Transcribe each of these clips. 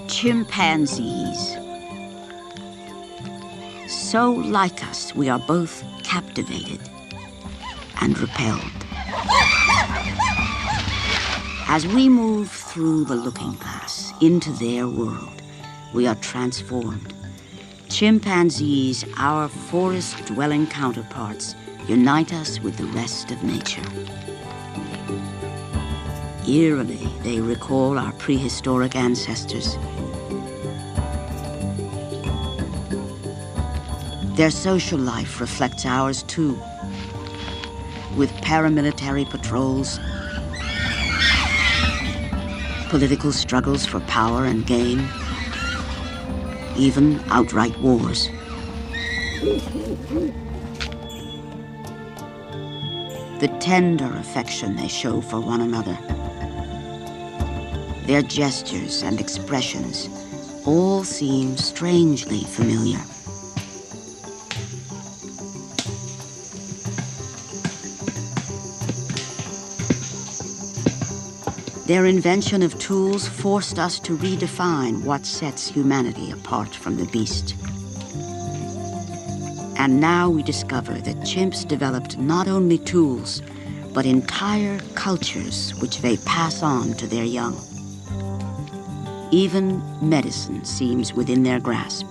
Chimpanzees. So like us, we are both captivated and repelled. As we move through the looking glass into their world, we are transformed. Chimpanzees, our forest-dwelling counterparts, unite us with the rest of nature. Eerily, they recall our prehistoric ancestors. Their social life reflects ours too, with paramilitary patrols, political struggles for power and gain, even outright wars. The tender affection they show for one another, their gestures and expressions all seem strangely familiar. Their invention of tools forced us to redefine what sets humanity apart from the beast. And now we discover that chimps developed not only tools, but entire cultures which they pass on to their young. Even medicine seems within their grasp.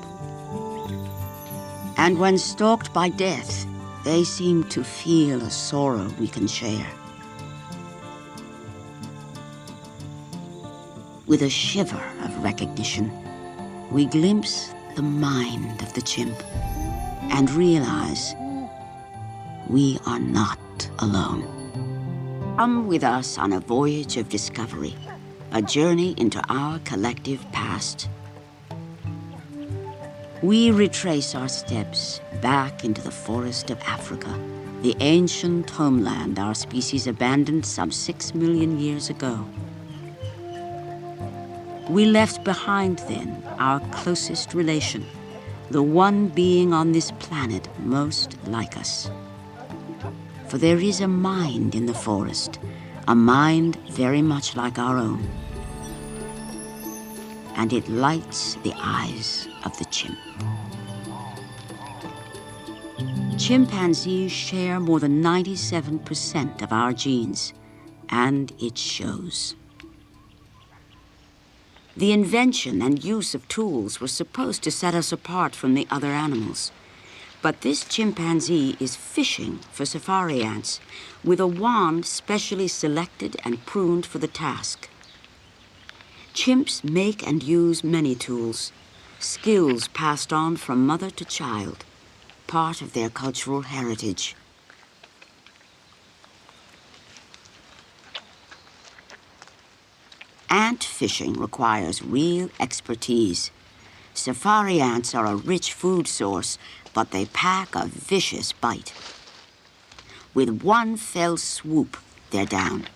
And when stalked by death, they seem to feel a sorrow we can share. With a shiver of recognition, we glimpse the mind of the chimp and realize we are not alone. Come with us on a voyage of discovery, a journey into our collective past. We retrace our steps back into the forest of Africa, the ancient homeland our species abandoned some 6 million years ago. We left behind then our closest relation, the one being on this planet most like us. For there is a mind in the forest, a mind very much like our own. And it lights the eyes of the chimp. Chimpanzees share more than 97% of our genes, and it shows. The invention and use of tools were supposed to set us apart from the other animals. But this chimpanzee is fishing for safari ants with a wand specially selected and pruned for the task. Chimps make and use many tools, skills passed on from mother to child, part of their cultural heritage. Ant fishing requires real expertise. Safari ants are a rich food source, but they pack a vicious bite. With one fell swoop, they're down.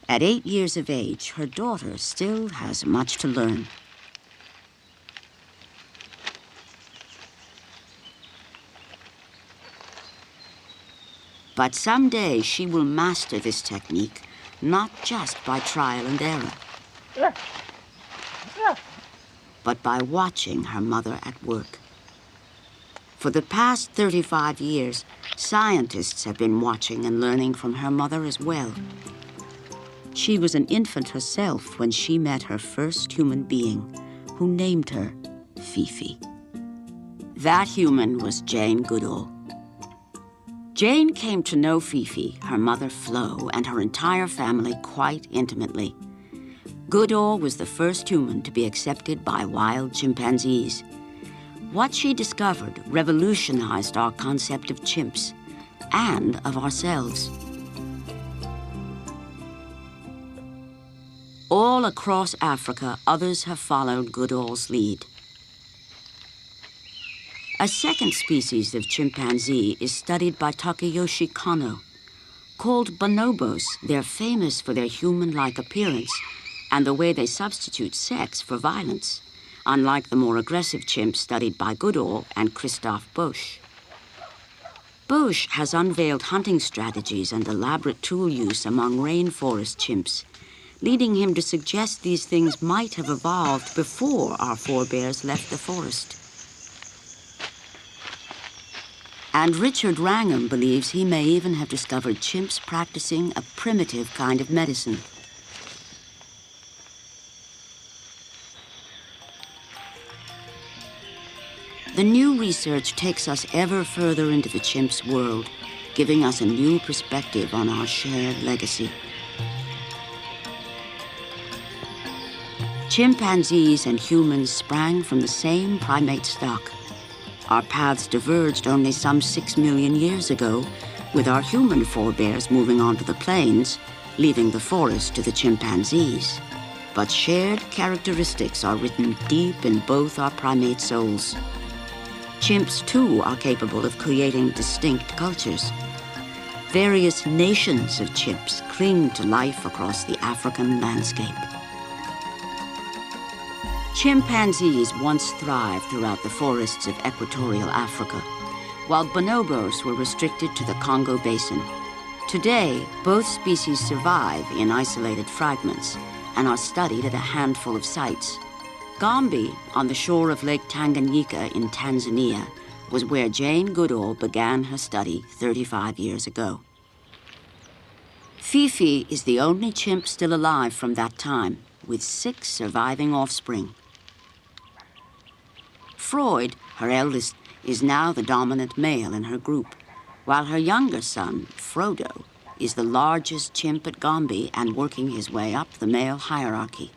At 8 years of age, her daughter still has much to learn. But someday she will master this technique, not just by trial and error, but by watching her mother at work. For the past 35 years, scientists have been watching and learning from her mother as well. She was an infant herself when she met her first human being, who named her Fifi. That human was Jane Goodall. Jane came to know Fifi, her mother Flo, and her entire family quite intimately. Goodall was the first human to be accepted by wild chimpanzees. What she discovered revolutionized our concept of chimps and of ourselves. All across Africa, others have followed Goodall's lead. A second species of chimpanzee is studied by Takayoshi Kono. Called bonobos, they're famous for their human-like appearance and the way they substitute sex for violence, unlike the more aggressive chimps studied by Goodall and Christoph Busch. Bosch has unveiled hunting strategies and elaborate tool use among rainforest chimps, leading him to suggest these things might have evolved before our forebears left the forest. And Richard Wrangham believes he may even have discovered chimps practicing a primitive kind of medicine. The new research takes us ever further into the chimp's world, giving us a new perspective on our shared legacy. Chimpanzees and humans sprang from the same primate stock. Our paths diverged only some 6 million years ago, with our human forebears moving on to the plains, leaving the forest to the chimpanzees. But shared characteristics are written deep in both our primate souls. Chimps, too, are capable of creating distinct cultures. Various nations of chimps cling to life across the African landscape. Chimpanzees once thrived throughout the forests of equatorial Africa, while bonobos were restricted to the Congo Basin. Today, both species survive in isolated fragments and are studied at a handful of sites. Gombe, on the shore of Lake Tanganyika in Tanzania, was where Jane Goodall began her study 35 years ago. Fifi is the only chimp still alive from that time, with 6 surviving offspring. Freud, her eldest, is now the dominant male in her group, while her younger son, Frodo, is the largest chimp at Gombe and working his way up the male hierarchy.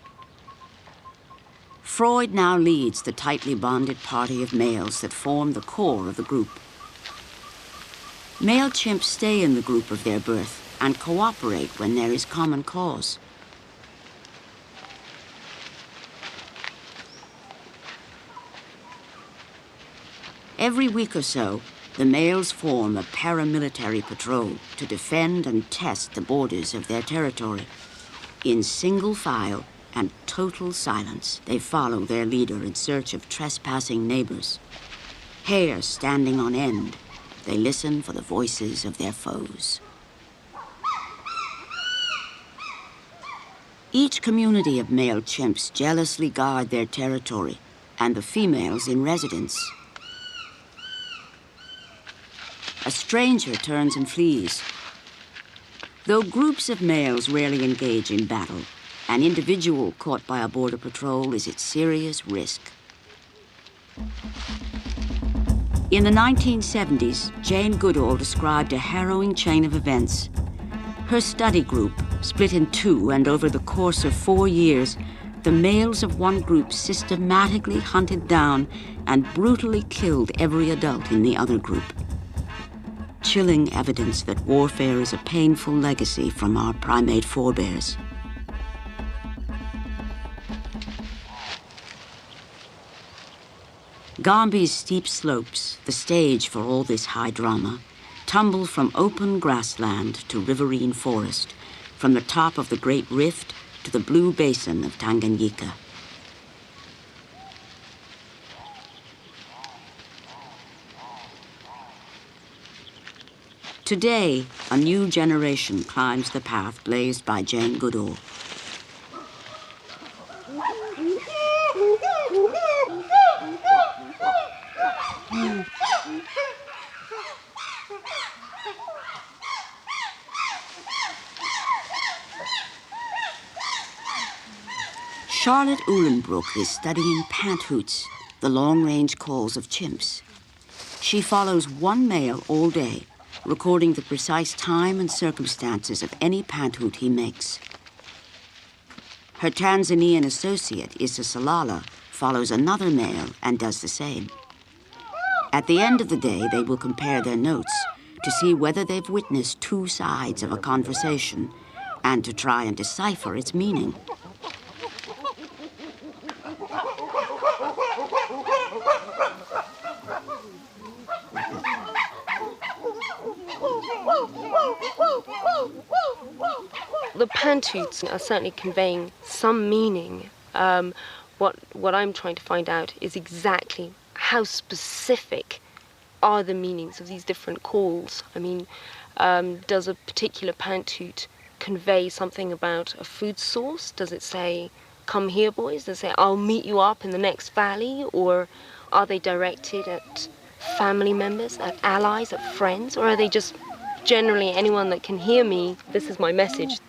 Freud now leads the tightly bonded party of males that form the core of the group. Male chimps stay in the group of their birth and cooperate when there is common cause. Every week or so, the males form a paramilitary patrol to defend and test the borders of their territory. In single file and total silence, they follow their leader in search of trespassing neighbors. Hair standing on end, they listen for the voices of their foes. Each community of male chimps jealously guard their territory and the females in residence. A stranger turns and flees. Though groups of males rarely engage in battle, an individual caught by a border patrol is at serious risk. In the 1970s, Jane Goodall described a harrowing chain of events. Her study group split in two, and over the course of 4 years, the males of one group systematically hunted down and brutally killed every adult in the other group. Chilling evidence that warfare is a painful legacy from our primate forebears. Gombe's steep slopes, the stage for all this high drama, tumble from open grassland to riverine forest, from the top of the Great Rift to the blue basin of Tanganyika. Today, a new generation climbs the path blazed by Jane Goodall. Charlotte Uhlenbrook is studying panthoots, the long-range calls of chimps. She follows one male all day, recording the precise time and circumstances of any panthoot he makes. Her Tanzanian associate, Issa Salala, follows another male and does the same. At the end of the day, they will compare their notes to see whether they've witnessed two sides of a conversation and to try and decipher its meaning. The pantoots are certainly conveying some meaning. What I'm trying to find out is exactly how specific are the meanings of these different calls? I mean, does a particular pantut convey something about a food source? Does it say, "Come here, boys"? Does it say, "I'll meet you up in the next valley"? Or are they directed at family members, at allies, at friends? Or are they just generally anyone that can hear me, this is my message?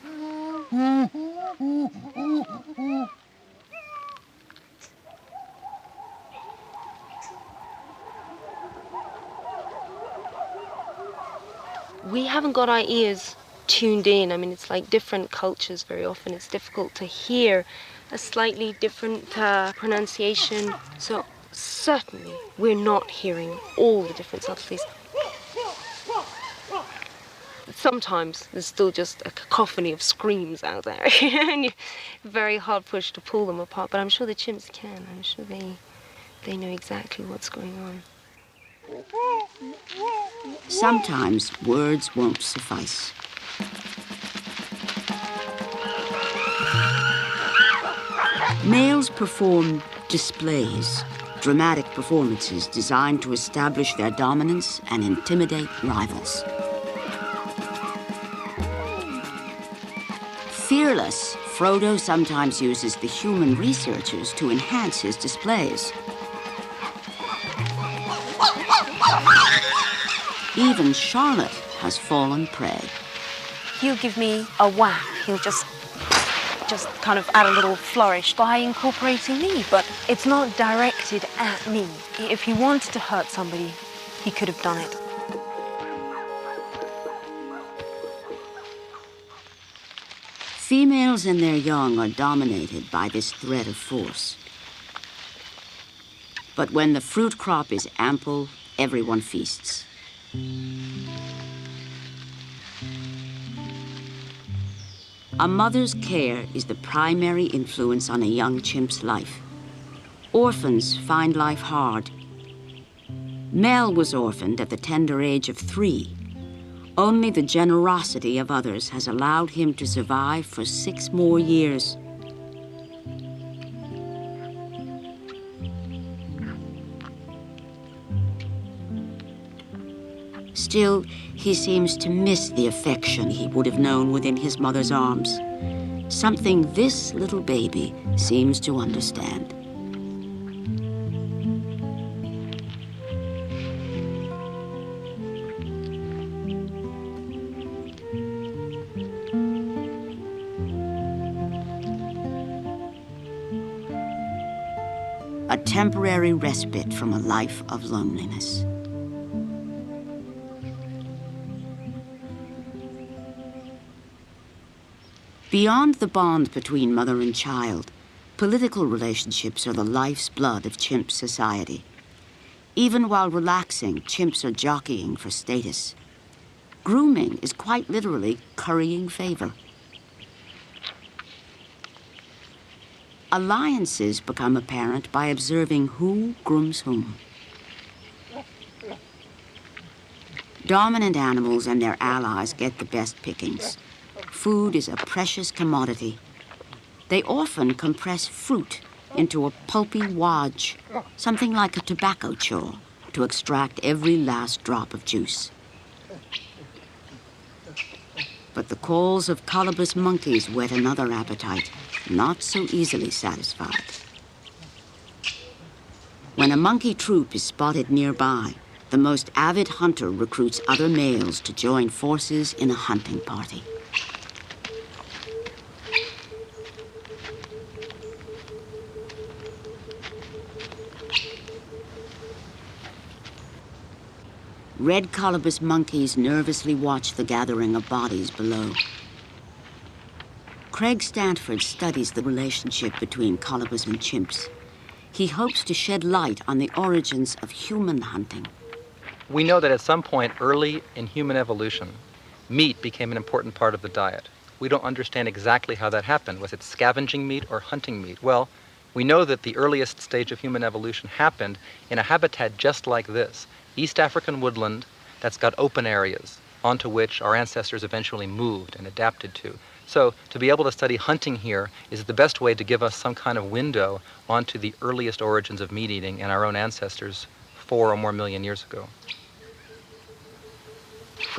We haven't got our ears tuned in. I mean, it's like different cultures very often. It's difficult to hear a slightly different pronunciation. So certainly we're not hearing all the different subtleties. Sometimes there's still just a cacophony of screams out there. And you're very hard pushed to pull them apart. But I'm sure the chimps can. I'm sure they know exactly what's going on. Sometimes words won't suffice. Males perform displays, dramatic performances designed to establish their dominance and intimidate rivals. Fearless, Frodo sometimes uses the human researchers to enhance his displays. Even Charlotte has fallen prey. He'll give me a whack. He'll just kind of add a little flourish by incorporating me, but it's not directed at me. If he wanted to hurt somebody, he could have done it. Females and their young are dominated by this thread of force. But when the fruit crop is ample, everyone feasts. A mother's care is the primary influence on a young chimp's life. Orphans find life hard. Mel was orphaned at the tender age of 3. Only the generosity of others has allowed him to survive for 6 more years. Still, he seems to miss the affection he would have known within his mother's arms. Something this little baby seems to understand. A temporary respite from a life of loneliness. Beyond the bond between mother and child, political relationships are the life's blood of chimp society. Even while relaxing, chimps are jockeying for status. Grooming is quite literally currying favor. Alliances become apparent by observing who grooms whom. Dominant animals and their allies get the best pickings. Food is a precious commodity. They often compress fruit into a pulpy wadge, something like a tobacco chaw, to extract every last drop of juice. But the calls of colobus monkeys whet another appetite, not so easily satisfied. When a monkey troop is spotted nearby, the most avid hunter recruits other males to join forces in a hunting party. Red colobus monkeys nervously watch the gathering of bodies below. Craig Stanford studies the relationship between colobus and chimps. He hopes to shed light on the origins of human hunting. We know that at some point early in human evolution, meat became an important part of the diet. We don't understand exactly how that happened. Was it scavenging meat or hunting meat? Well, we know that the earliest stage of human evolution happened in a habitat just like this. East African woodland that's got open areas onto which our ancestors eventually moved and adapted to. So to be able to study hunting here is the best way to give us some kind of window onto the earliest origins of meat eating and our own ancestors 4 or more million years ago.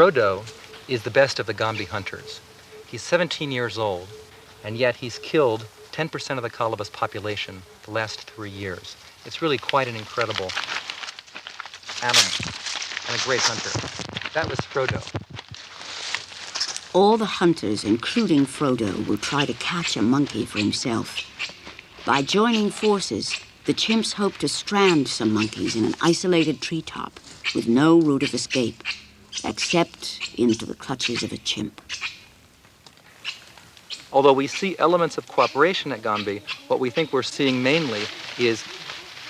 Frodo is the best of the Gombe hunters. He's 17 years old, and yet he's killed 10% of the colobus population the last 3 years. It's really quite an incredible animal and a great hunter. That was Frodo. All the hunters, including Frodo, will try to catch a monkey for himself. By joining forces, the chimps hope to strand some monkeys in an isolated treetop with no route of escape, except into the clutches of a chimp. Although we see elements of cooperation at Gombe, what we think we're seeing mainly is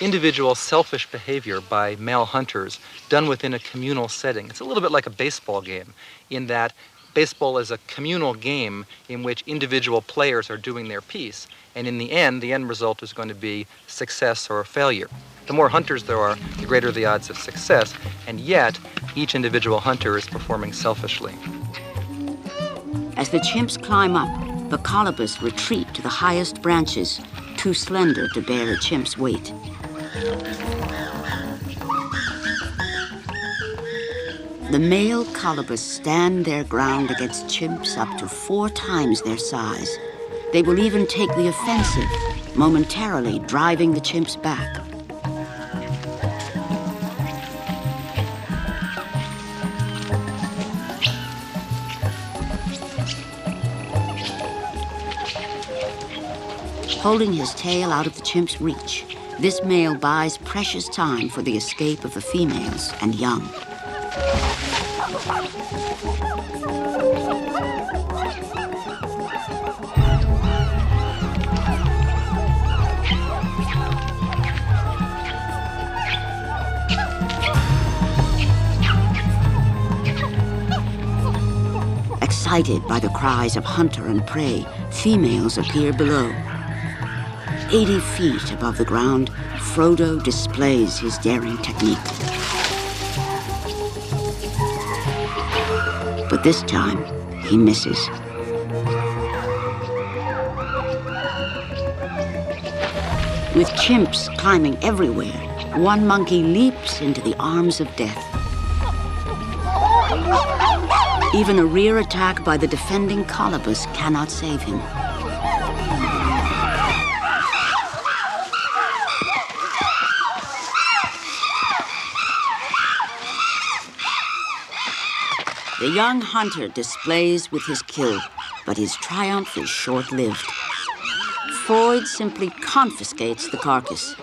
individual selfish behavior by male hunters done within a communal setting. It's a little bit like a baseball game, in that baseball is a communal game in which individual players are doing their piece, and in the end result is going to be success or failure. The more hunters there are, the greater the odds of success, and yet each individual hunter is performing selfishly. As the chimps climb up, the colobus retreat to the highest branches, too slender to bear a chimp's weight. The male colobus stand their ground against chimps up to 4 times their size. They will even take the offensive, momentarily driving the chimps back. Holding his tail out of the chimp's reach, this male buys precious time for the escape of the females and young. Excited by the cries of hunter and prey, females appear below. 80 feet above the ground, Frodo displays his daring technique. But this time, he misses. With chimps climbing everywhere, one monkey leaps into the arms of death. Even a rear attack by the defending colobus cannot save him. The young hunter displays with his kill, but his triumph is short-lived. Freud simply confiscates the carcass.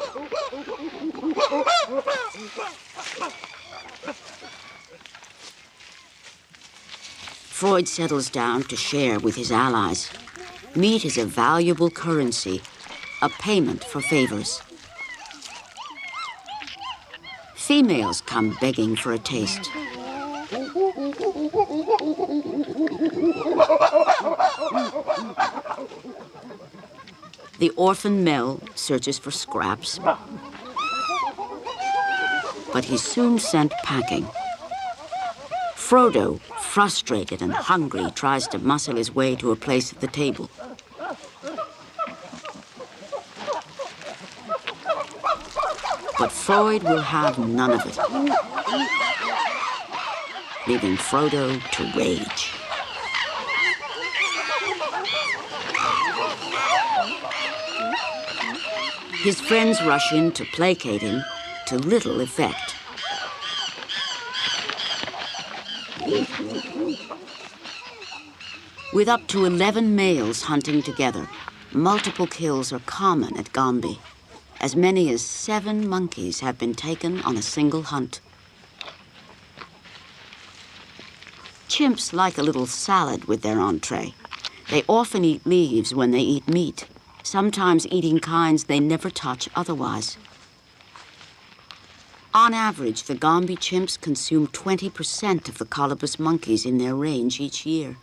Freud settles down to share with his allies. Meat is a valuable currency, a payment for favors. Females come begging for a taste. The orphan Mel searches for scraps, but he's soon sent packing. Frodo, frustrated and hungry, tries to muscle his way to a place at the table. But Freud will have none of it, leaving Frodo to rage. His friends rush in to placate him, to little effect. With up to 11 males hunting together, multiple kills are common at Gombe. As many as 7 monkeys have been taken on a single hunt. Chimps like a little salad with their entree. They often eat leaves when they eat meat, sometimes eating kinds they never touch otherwise. On average, the Gombe chimps consume 20% of the colobus monkeys in their range each year.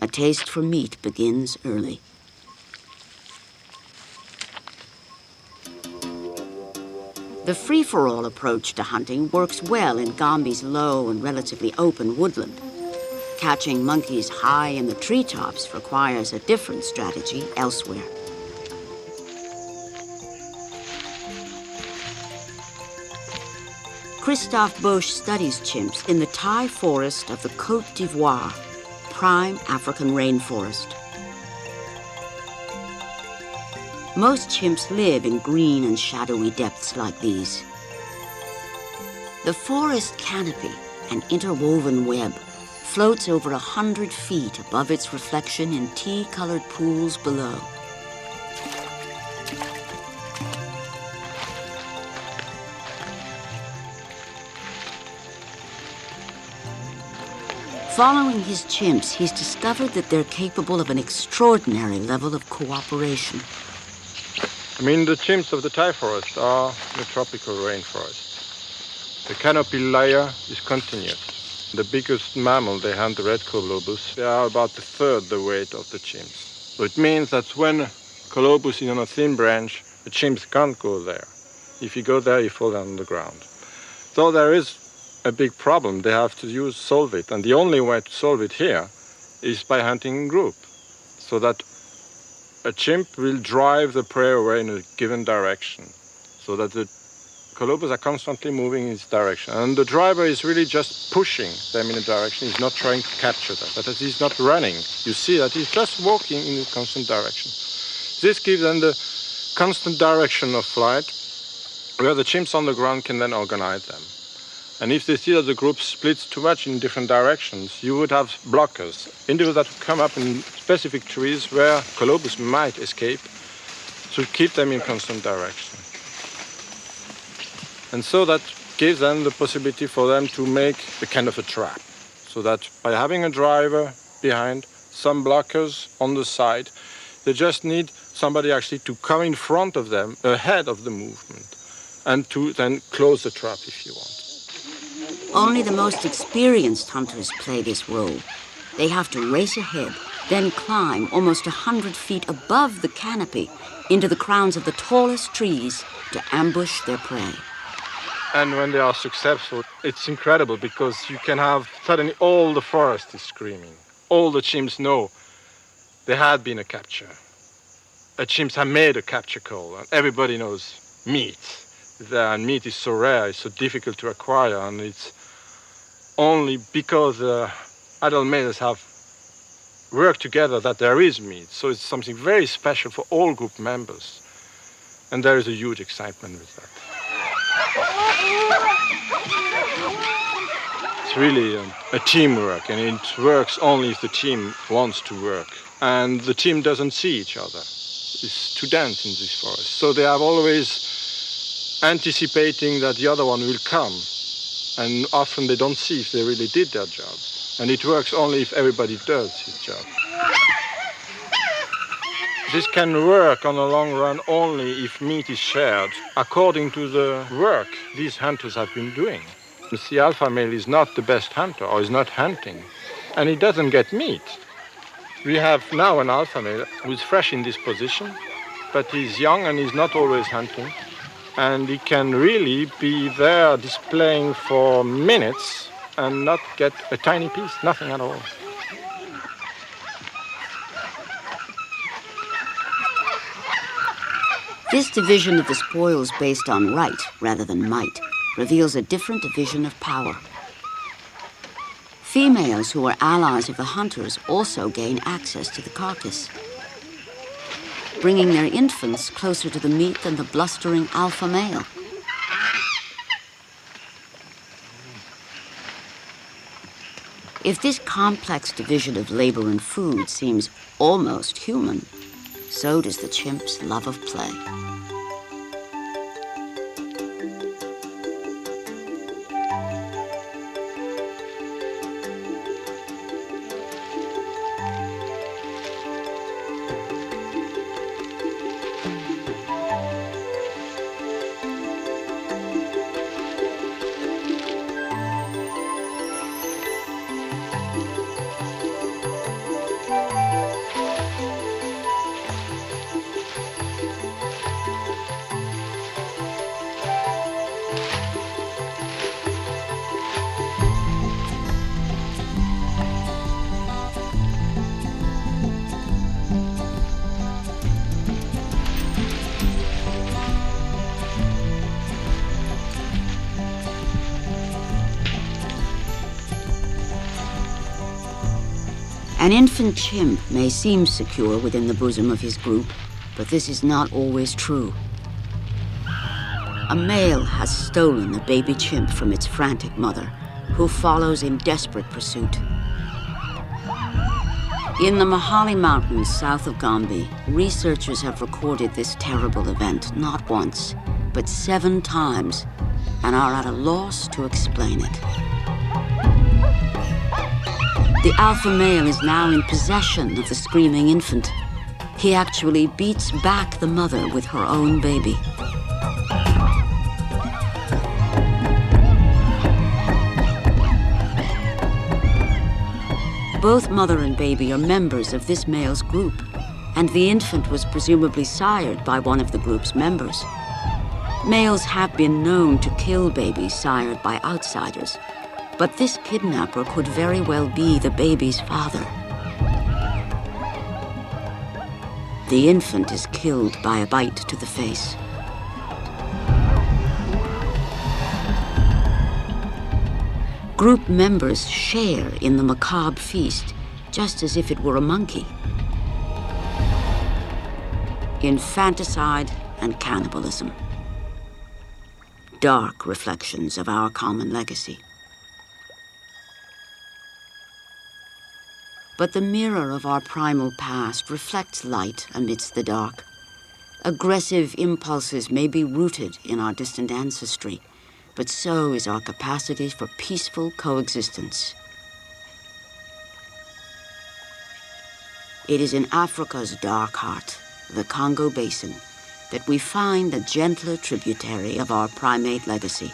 A taste for meat begins early. The free-for-all approach to hunting works well in Gombe's low and relatively open woodland. Catching monkeys high in the treetops requires a different strategy elsewhere. Christophe Bosch studies chimps in the Thai forest of the Côte d'Ivoire, prime African rainforest. Most chimps live in green and shadowy depths like these. The forest canopy, an interwoven web, floats over 100 feet above its reflection in tea-colored pools below. Following his chimps, he's discovered that they're capable of an extraordinary level of cooperation. I mean, the chimps of the Thai forest are the tropical rainforest. The canopy layer is continuous. The biggest mammal they hunt, the red colobus, they are about a third the weight of the chimps. So it means that when colobus is on a thin branch, the chimps can't go there. If you go there, you fall down on the ground. So there is a big problem. They have to use solvit, and the only way to solve it here is by hunting in group, so that a chimp will drive the prey away in a given direction, so that the colobus are constantly moving in this direction. And the driver is really just pushing them in a direction. He's not trying to capture them, but as he's not running, you see that he's just walking in a constant direction. This gives them the constant direction of flight, where the chimps on the ground can then organize them. And if they see that the group splits too much in different directions, you would have blockers, individuals that would come up in specific trees where colobus might escape, to keep them in constant direction. And so that gives them the possibility for them to make a kind of a trap, so that by having a driver behind, some blockers on the side, they just need somebody actually to come in front of them, ahead of the movement, and to then close the trap if you want. Only the most experienced hunters play this role. They have to race ahead, then climb almost 100 feet above the canopy into the crowns of the tallest trees to ambush their prey. And when they are successful, it's incredible, because you can have suddenly all the forest is screaming. All the chimps know there had been a capture. The chimps have made a capture call, and everybody knows meat. And meat is so rare, it's so difficult to acquire, and it's only because adult males have worked together that there is meat. So it's something very special for all group members. And there is a huge excitement with that. It's really a teamwork, and it works only if the team wants to work. And the team doesn't see each other. It's too dense in this forest. So they have always anticipating that the other one will come. And often they don't see if they really did their job. And it works only if everybody does his job. This can work on the long run only if meat is shared, according to the work these hunters have been doing. The alpha male is not the best hunter, or is not hunting, and he doesn't get meat. We have now an alpha male who is fresh in this position, but he's young and he's not always hunting. And he can really be there displaying for minutes and not get a tiny piece, nothing at all. This division of the spoils based on right rather than might reveals a different division of power. Females who are allies of the hunters also gain access to the carcass, bringing their infants closer to the meat than the blustering alpha male. If this complex division of labor and food seems almost human, so does the chimp's love of play. An infant chimp may seem secure within the bosom of his group, but this is not always true. A male has stolen a baby chimp from its frantic mother, who follows in desperate pursuit. In the Mahali Mountains south of Gombe, researchers have recorded this terrible event not once, but 7 times, and are at a loss to explain it. The alpha male is now in possession of the screaming infant. He actually beats back the mother with her own baby. Both mother and baby are members of this male's group, and the infant was presumably sired by one of the group's members. Males have been known to kill babies sired by outsiders, but this kidnapper could very well be the baby's father. The infant is killed by a bite to the face. Group members share in the macabre feast, just as if it were a monkey. Infanticide and cannibalism. Dark reflections of our common legacy. But the mirror of our primal past reflects light amidst the dark. Aggressive impulses may be rooted in our distant ancestry, but so is our capacity for peaceful coexistence. It is in Africa's dark heart, the Congo Basin, that we find the gentler tributary of our primate legacy.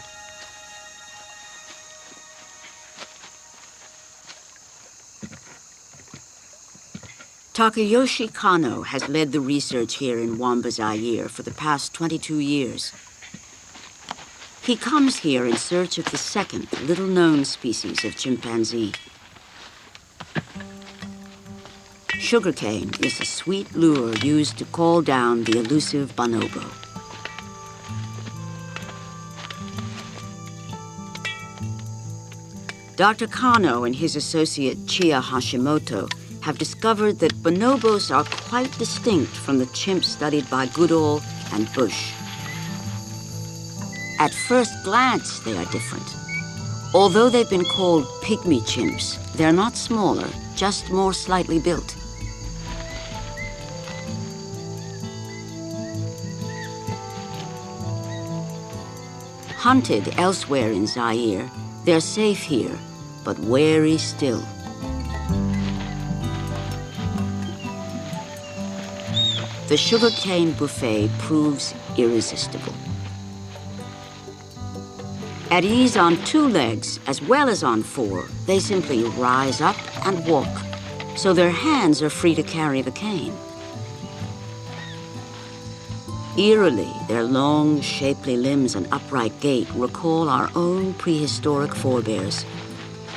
Takayoshi Kano has led the research here in Wamba, Zaire for the past 22 years. He comes here in search of the second little-known species of chimpanzee. Sugarcane is a sweet lure used to call down the elusive bonobo. Dr. Kano and his associate Chia Hashimoto have discovered that bonobos are quite distinct from the chimps studied by Goodall and Bush. At first glance, they are different. Although they've been called pygmy chimps, they're not smaller, just more slightly built. Hunted elsewhere in Zaire, they're safe here, but wary still. The sugarcane buffet proves irresistible. At ease on 2 legs, as well as on 4, they simply rise up and walk, so their hands are free to carry the cane. Eerily, their long, shapely limbs and upright gait recall our own prehistoric forebears,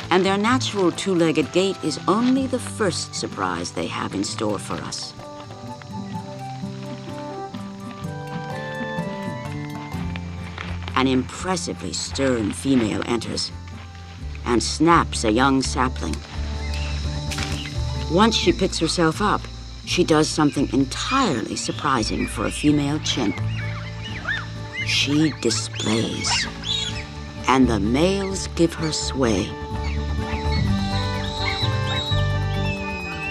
and their natural 2-legged gait is only the first surprise they have in store for us. An impressively stern female enters and snaps a young sapling. Once she picks herself up, she does something entirely surprising for a female chimp. She displays, and the males give her sway.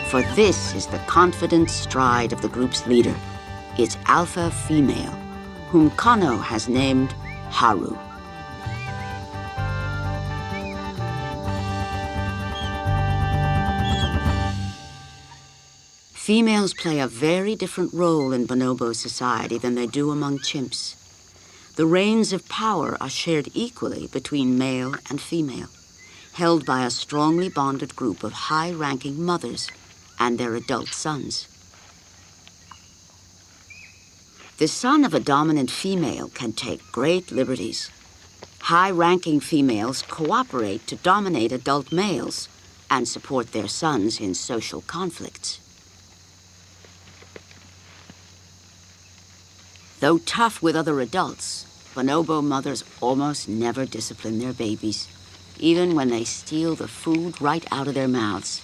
For this is the confident stride of the group's leader, its alpha female, whom Kano has named Haru. Females play a very different role in bonobo society than they do among chimps. The reins of power are shared equally between male and female, held by a strongly bonded group of high-ranking mothers and their adult sons. The son of a dominant female can take great liberties. High-ranking females cooperate to dominate adult males and support their sons in social conflicts. Though tough with other adults, bonobo mothers almost never discipline their babies, even when they steal the food right out of their mouths.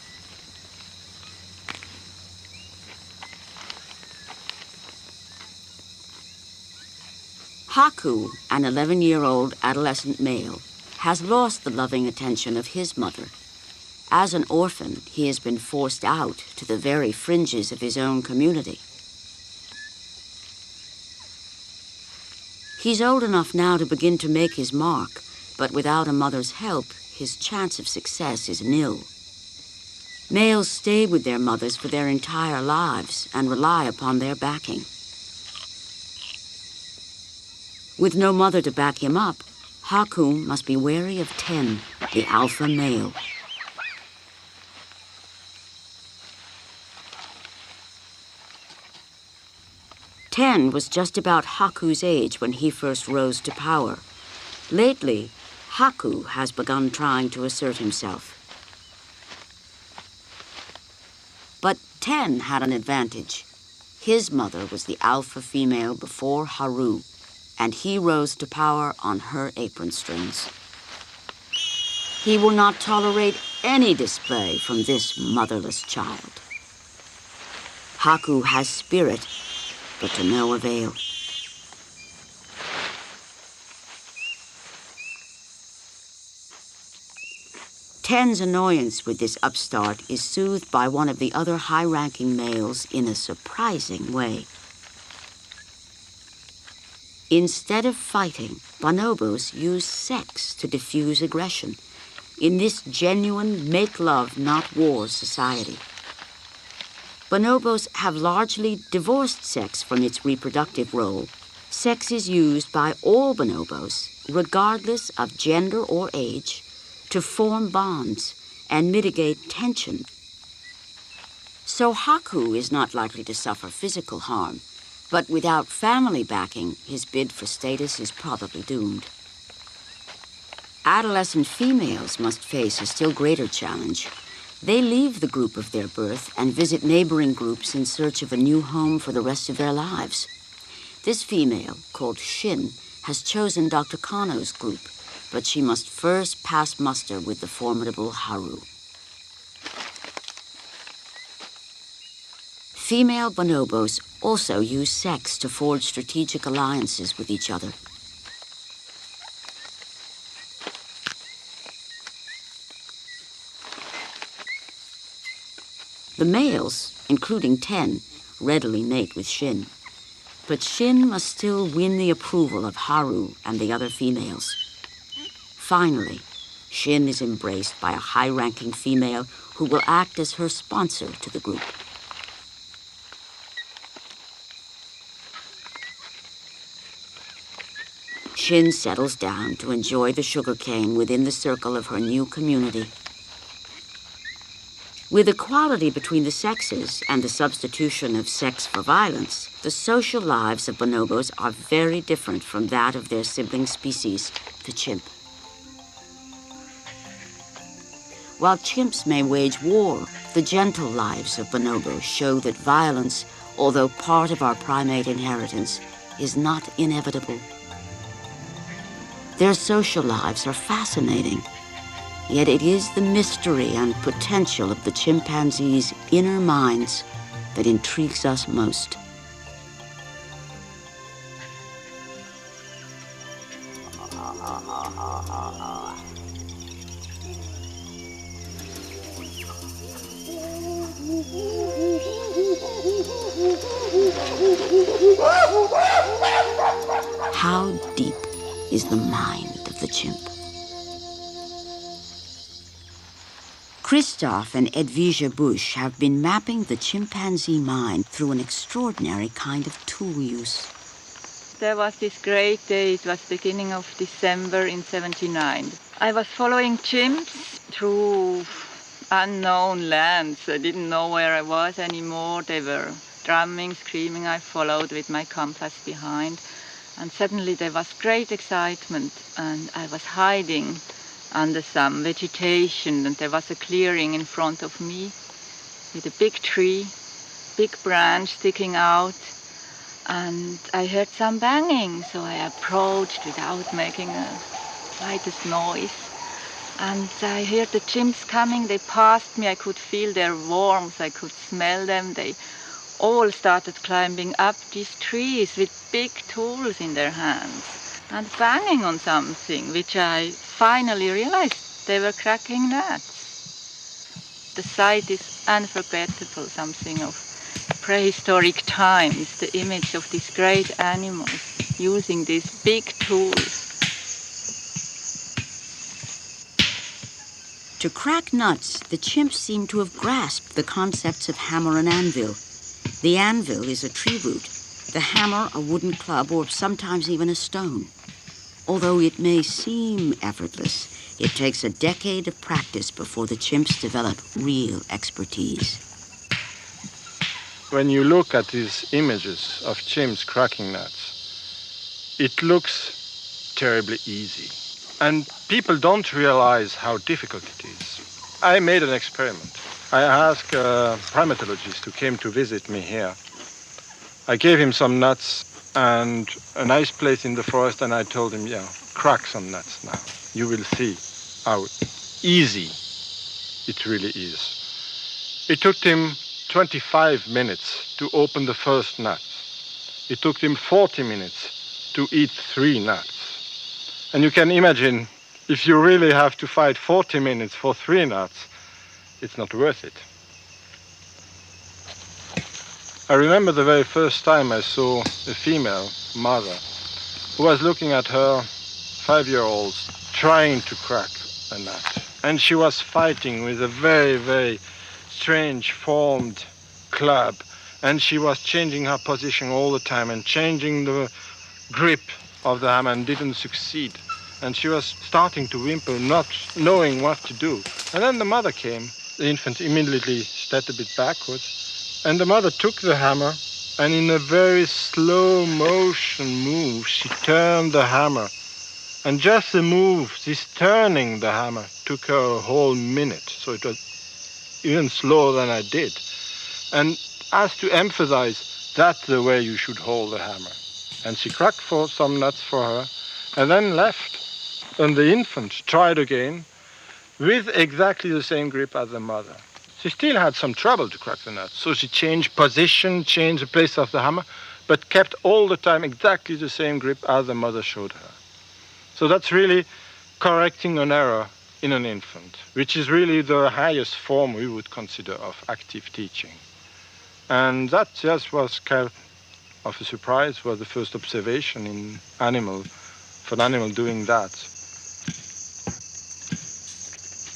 Haku, an 11-year-old adolescent male, has lost the loving attention of his mother. As an orphan, he has been forced out to the very fringes of his own community. He's old enough now to begin to make his mark, but without a mother's help, his chance of success is nil. Males stay with their mothers for their entire lives and rely upon their backing. With no mother to back him up, Haku must be wary of Ten, the alpha male. Ten was just about Haku's age when he first rose to power. Lately, Haku has begun trying to assert himself. But Ten had an advantage. His mother was the alpha female before Haru, and he rose to power on her apron strings. He will not tolerate any display from this motherless child. Haku has spirit, but to no avail. Ten's annoyance with this upstart is soothed by one of the other high-ranking males in a surprising way. Instead of fighting, bonobos use sex to diffuse aggression in this genuine make-love, not war society. Bonobos have largely divorced sex from its reproductive role. Sex is used by all bonobos, regardless of gender or age, to form bonds and mitigate tension. So Haku is not likely to suffer physical harm, but without family backing, his bid for status is probably doomed. Adolescent females must face a still greater challenge. They leave the group of their birth and visit neighboring groups in search of a new home for the rest of their lives. This female, called Shin, has chosen Dr. Kano's group, but she must first pass muster with the formidable Haru. Female bonobos also use sex to forge strategic alliances with each other. The males, including Ten, readily mate with Shin. But Shin must still win the approval of Haru and the other females. Finally, Shin is embraced by a high-ranking female who will act as her sponsor to the group. Shin settles down to enjoy the sugarcane within the circle of her new community. With equality between the sexes and the substitution of sex for violence, the social lives of bonobos are very different from that of their sibling species, the chimp. While chimps may wage war, the gentle lives of bonobos show that violence, although part of our primate inheritance, is not inevitable. Their social lives are fascinating. Yet it is the mystery and potential of the chimpanzees' inner minds that intrigues us most. How deep is the mind of the chimp? Christoph and Edwige Busch have been mapping the chimpanzee mind through an extraordinary kind of tool use. There was this great day, it was beginning of December in '79. I was following chimps through unknown lands. I didn't know where I was anymore. They were drumming, screaming. I followed with my compass behind. And suddenly there was great excitement and I was hiding under some vegetation, and there was a clearing in front of me with a big tree, big branch sticking out, and I heard some banging, so I approached without making the slightest noise. And I heard the chimps coming. They passed me. I could feel their warmth. I could smell them. They all started climbing up these trees with big tools in their hands and banging on something, which I finally realized they were cracking nuts. The sight is unforgettable, something of prehistoric times, the image of these great animals using these big tools. To crack nuts, the chimps seem to have grasped the concepts of hammer and anvil. The anvil is a tree root, the hammer a wooden club or sometimes even a stone. Although it may seem effortless, it takes a decade of practice before the chimps develop real expertise. When you look at these images of chimps cracking nuts, it looks terribly easy. And people don't realize how difficult it is. I made an experiment. I asked a primatologist who came to visit me here. I gave him some nuts and a nice place in the forest, and I told him, yeah, crack some nuts now. You will see how easy it really is. It took him 25 minutes to open the first nut. It took him 40 minutes to eat 3 nuts. And you can imagine, if you really have to fight 40 minutes for 3 nuts, it's not worth it. I remember the very first time I saw a female mother who was looking at her 5-year-olds trying to crack a nut. And she was fighting with a very, very strange formed club. And she was changing her position all the time and changing the grip of the hammer and didn't succeed. And she was starting to whimper, not knowing what to do. And then the mother came. The infant immediately stepped a bit backwards. And the mother took the hammer, and in a very slow motion move, she turned the hammer. And just the move, this turning the hammer, took her a whole minute. So it was even slower than I did. And as to emphasize, that's the way you should hold the hammer. And she cracked for some nuts for her, and then left. And the infant tried again with exactly the same grip as the mother. She still had some trouble to crack the nuts, so she changed position, changed the place of the hammer, but kept all the time exactly the same grip as the mother showed her. So that's really correcting an error in an infant, which is really the highest form we would consider of active teaching. And that just was kind of a surprise, was the first observation in animal, for an animal doing that.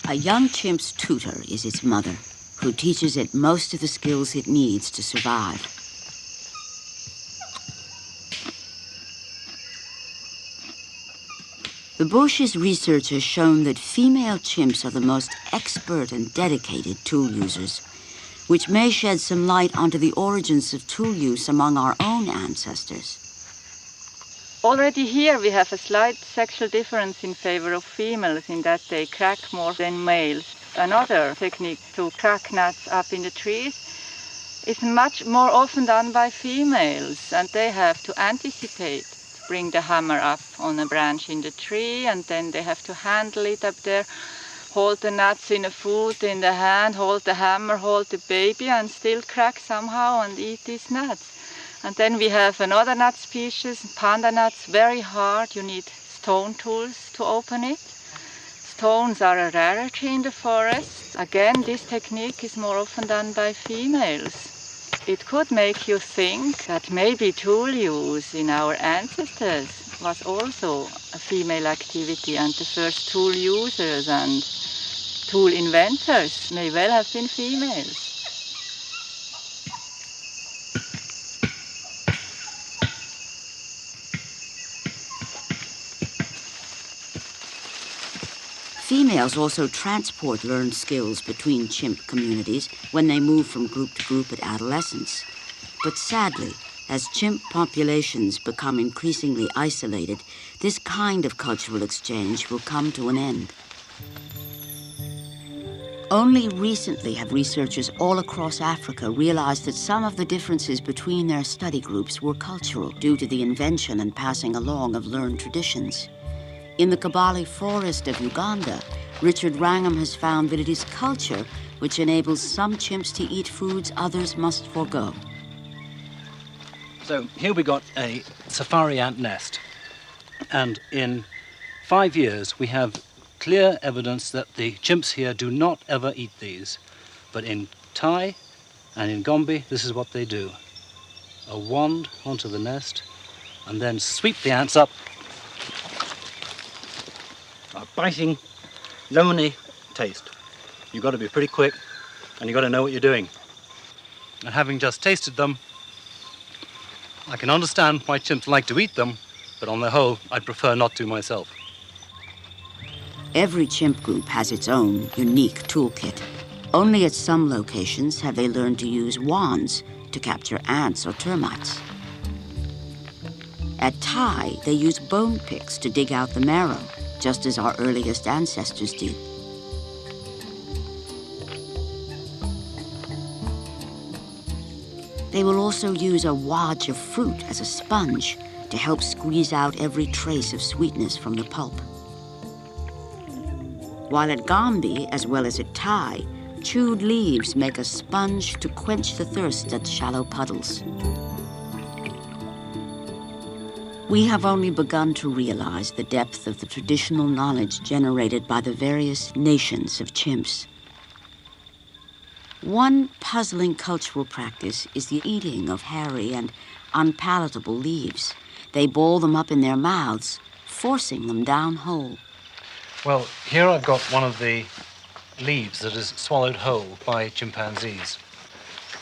A young chimp's tutor is its mother, who teaches it most of the skills it needs to survive. The Bush's research has shown that female chimps are the most expert and dedicated tool users, which may shed some light onto the origins of tool use among our own ancestors. Already here we have a slight sexual difference in favor of females in that they crack more than males. Another technique to crack nuts up in the trees is much more often done by females, and they have to anticipate, to bring the hammer up on a branch in the tree, and then they have to handle it up there, hold the nuts in a foot in the hand, hold the hammer, hold the baby, and still crack somehow and eat these nuts. And then we have another nut species, panda nuts, very hard. You need stone tools to open it. Stones are a rarity in the forest. Again, this technique is more often done by females. It could make you think that maybe tool use in our ancestors was also a female activity, and the first tool users and tool inventors may well have been females. Females also transport learned skills between chimp communities when they move from group to group at adolescence. But sadly, as chimp populations become increasingly isolated, this kind of cultural exchange will come to an end. Only recently have researchers all across Africa realized that some of the differences between their study groups were cultural due to the invention and passing along of learned traditions. In the Kabale forest of Uganda, Richard Wrangham has found that it is culture which enables some chimps to eat foods others must forego. So here we got a safari ant nest, and in 5 years we have clear evidence that the chimps here do not ever eat these. But in Thai and in Gombe, this is what they do. A wand onto the nest, and then sweep the ants up. A biting, lemony taste. You've got to be pretty quick, and you've got to know what you're doing. And having just tasted them, I can understand why chimps like to eat them, but on the whole, I'd prefer not to myself. Every chimp group has its own unique toolkit. Only at some locations have they learned to use wands to capture ants or termites. At Thai, they use bone picks to dig out the marrow, just as our earliest ancestors did. They will also use a wad of fruit as a sponge to help squeeze out every trace of sweetness from the pulp. While at Gombe, as well as at Thai, chewed leaves make a sponge to quench the thirst at shallow puddles. We have only begun to realize the depth of the traditional knowledge generated by the various nations of chimps. One puzzling cultural practice is the eating of hairy and unpalatable leaves. They ball them up in their mouths, forcing them down whole. Well, here I've got one of the leaves that is swallowed whole by chimpanzees.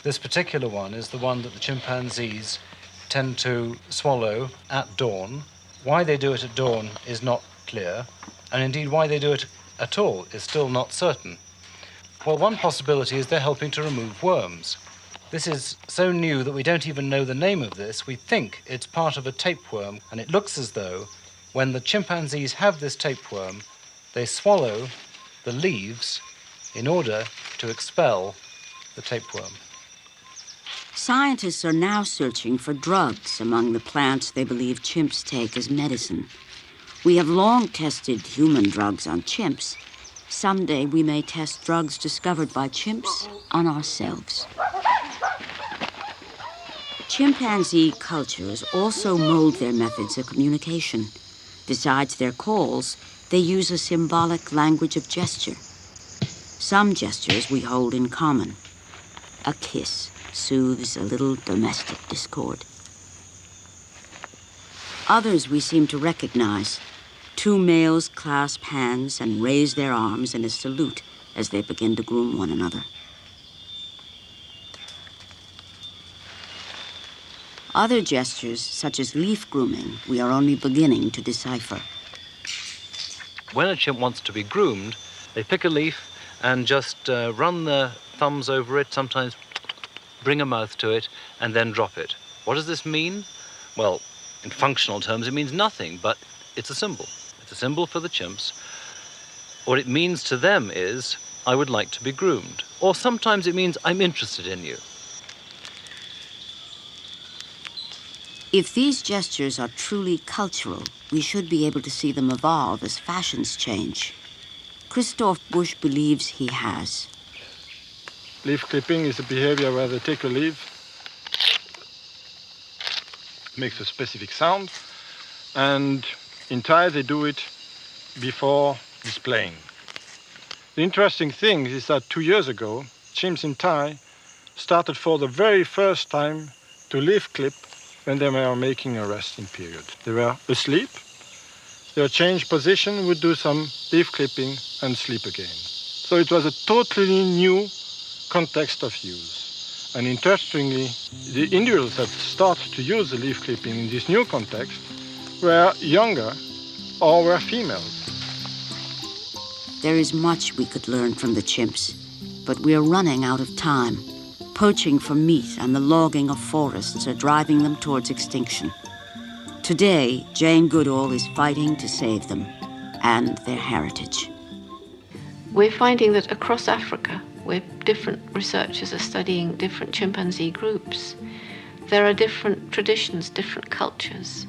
This particular one is the one that the chimpanzees tend to swallow at dawn. Why they do it at dawn is not clear, and indeed why they do it at all is still not certain. Well, one possibility is they're helping to remove worms. This is so new that we don't even know the name of this. We think it's part of a tapeworm, and it looks as though when the chimpanzees have this tapeworm, they swallow the leaves in order to expel the tapeworm. Scientists are now searching for drugs among the plants they believe chimps take as medicine. We have long tested human drugs on chimps. Someday we may test drugs discovered by chimps on ourselves. Chimpanzee cultures also mold their methods of communication. Besides their calls, they use a symbolic language of gesture. Some gestures we hold in common. A kiss soothes a little domestic discord. Others we seem to recognize. Two males clasp hands and raise their arms in a salute as they begin to groom one another. Other gestures, such as leaf grooming, we are only beginning to decipher. When a chimp wants to be groomed, they pick a leaf and just run their thumbs over it, sometimes bring a mouth to it, and then drop it. What does this mean? Well, in functional terms, it means nothing, but it's a symbol. It's a symbol for the chimps. What it means to them is, I would like to be groomed. Or sometimes it means, I'm interested in you. If these gestures are truly cultural, we should be able to see them evolve as fashions change. Christoph Busch believes he has. Leaf clipping is a behavior where they take a leaf, makes a specific sound, and in Thai they do it before displaying. The interesting thing is that 2 years ago, chimps in Thai started for the very first time to leaf clip when they were making a resting period. They were asleep, they would change position, would do some leaf clipping and sleep again. So it was a totally new context of use. And interestingly, the individuals that started to use the leaf clipping in this new context were younger or were females. There is much we could learn from the chimps, but we are running out of time. Poaching for meat and the logging of forests are driving them towards extinction. Today, Jane Goodall is fighting to save them and their heritage. We're finding that across Africa, where different researchers are studying different chimpanzee groups, there are different traditions, different cultures.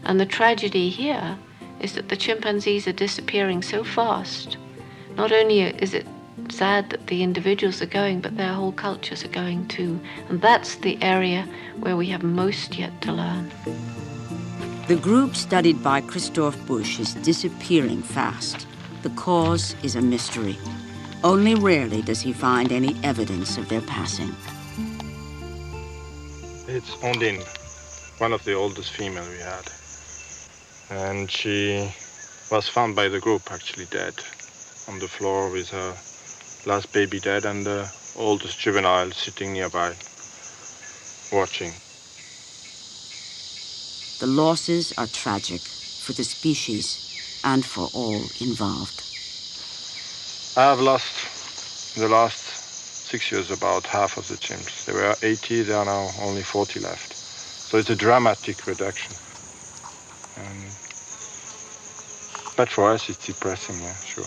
And the tragedy here is that the chimpanzees are disappearing so fast. Not only is it sad that the individuals are going, but their whole cultures are going too. And that's the area where we have most yet to learn. The group studied by Christoph Busch is disappearing fast. The cause is a mystery. Only rarely does he find any evidence of their passing. It's Ondine, one of the oldest female we had. And she was found by the group actually dead on the floor with her last baby dead and the oldest juvenile sitting nearby, watching. The losses are tragic for the species and for all involved. I have lost in the last 6 years about half of the chimps. There were 80, there are now only 40 left. So it's a dramatic reduction. But for us it's depressing, yeah, sure.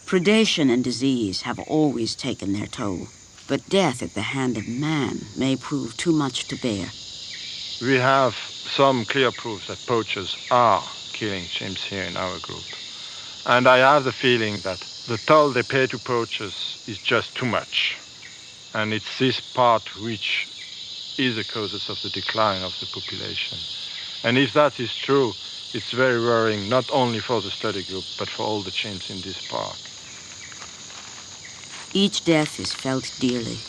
Predation and disease have always taken their toll, but death at the hand of man may prove too much to bear. We have some clear proof that poachers are killing chimps here in our group. And I have the feeling that the toll they pay to poachers is just too much. And it's this part which is the causes of the decline of the population. And if that is true, it's very worrying, not only for the study group, but for all the chimps in this park. Each death is felt dearly.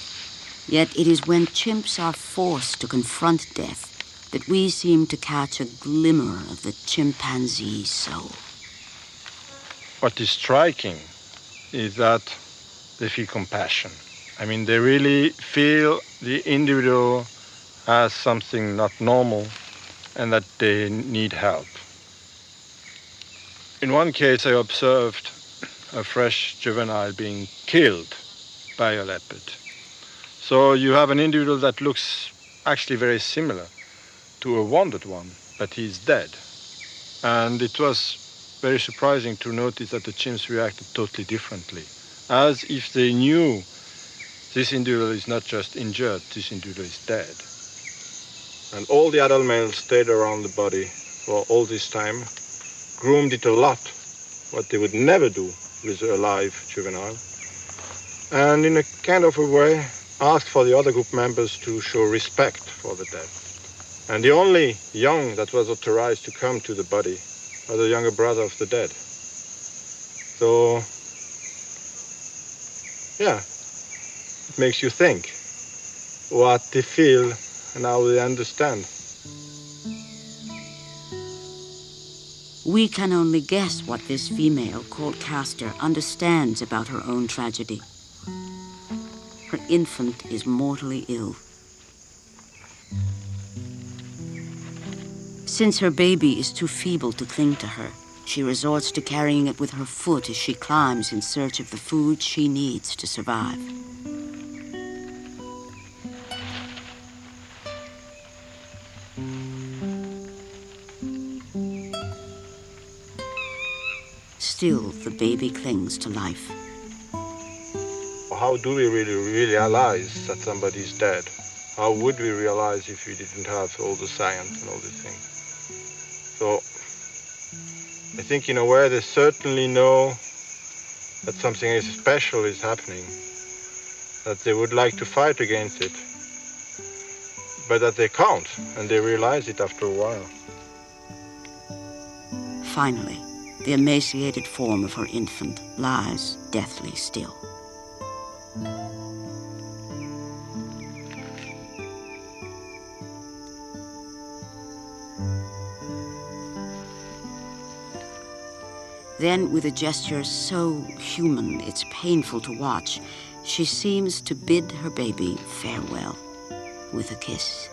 Yet it is when chimps are forced to confront death that we seem to catch a glimmer of the chimpanzee soul. What is striking is that they feel compassion. I mean, they really feel the individual as something not normal and that they need help. In one case, I observed a fresh juvenile being killed by a leopard. So you have an individual that looks actually very similar to a wounded one, but he's dead. And it was very surprising to notice that the chimps reacted totally differently, as if they knew this individual is not just injured, this individual is dead. And all the adult males stayed around the body for all this time, groomed it a lot, what they would never do with a live juvenile, and in a kind of a way asked for the other group members to show respect for the dead. And the only young that was authorized to come to the body was the younger brother of the dead. So, yeah, it makes you think what they feel and how they understand. We can only guess what this female, called Castor, understands about her own tragedy. Her infant is mortally ill. Since her baby is too feeble to cling to her, she resorts to carrying it with her foot as she climbs in search of the food she needs to survive. Still, the baby clings to life. How do we really realize that somebody is dead? How would we realize if we didn't have all the science and all these things? So, I think in a way they certainly know that something special is happening, that they would like to fight against it, but that they can't, and they realize it after a while. Finally, the emaciated form of her infant lies deathly still. Then, with a gesture so human it's painful to watch, she seems to bid her baby farewell with a kiss.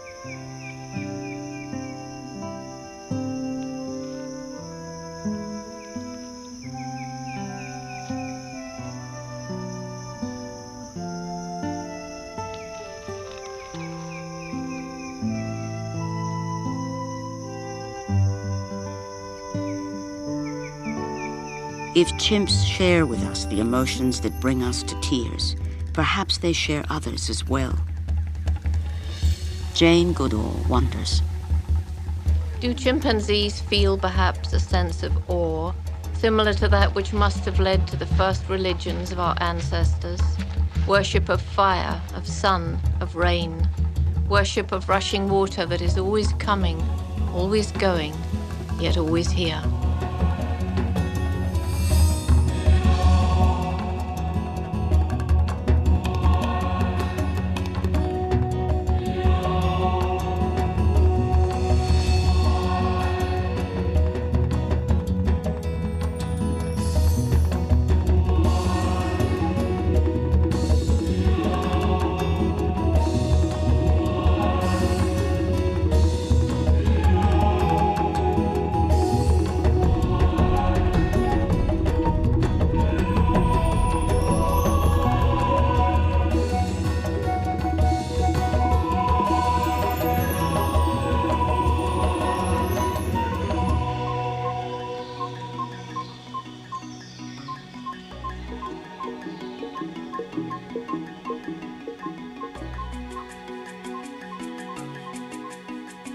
If chimps share with us the emotions that bring us to tears, perhaps they share others as well. Jane Goodall wonders. Do chimpanzees feel perhaps a sense of awe, similar to that which must have led to the first religions of our ancestors? Worship of fire, of sun, of rain. Worship of rushing water that is always coming, always going, yet always here.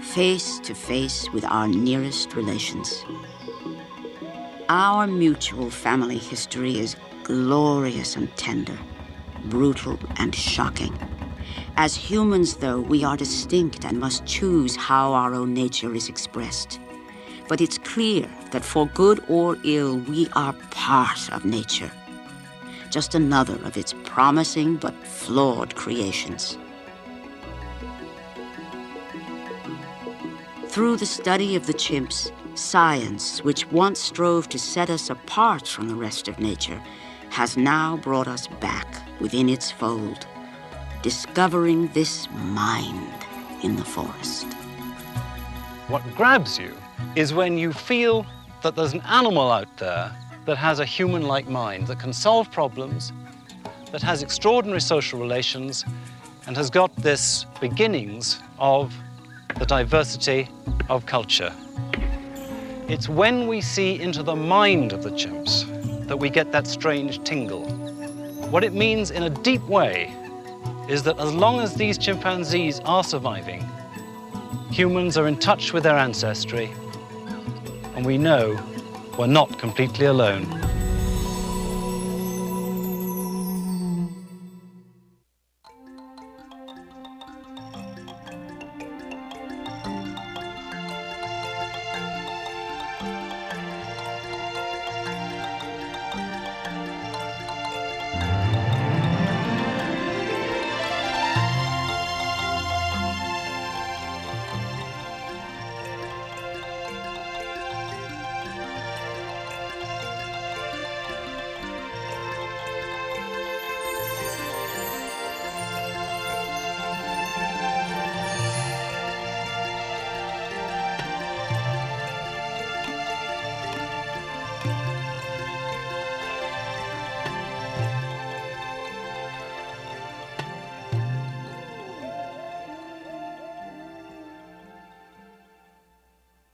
Face to face with our nearest relations. Our mutual family history is glorious and tender, brutal and shocking. As humans, though, we are distinct and must choose how our own nature is expressed. But it's clear that for good or ill, we are part of nature, just another of its promising but flawed creations. Through the study of the chimps, science, which once strove to set us apart from the rest of nature, has now brought us back within its fold, discovering this mind in the forest. What grabs you is when you feel that there's an animal out there that has a human-like mind, that can solve problems, that has extraordinary social relations, and has got this beginnings of the diversity of culture. It's when we see into the mind of the chimps that we get that strange tingle. What it means in a deep way is that as long as these chimpanzees are surviving, humans are in touch with their ancestry, and we know we're not completely alone.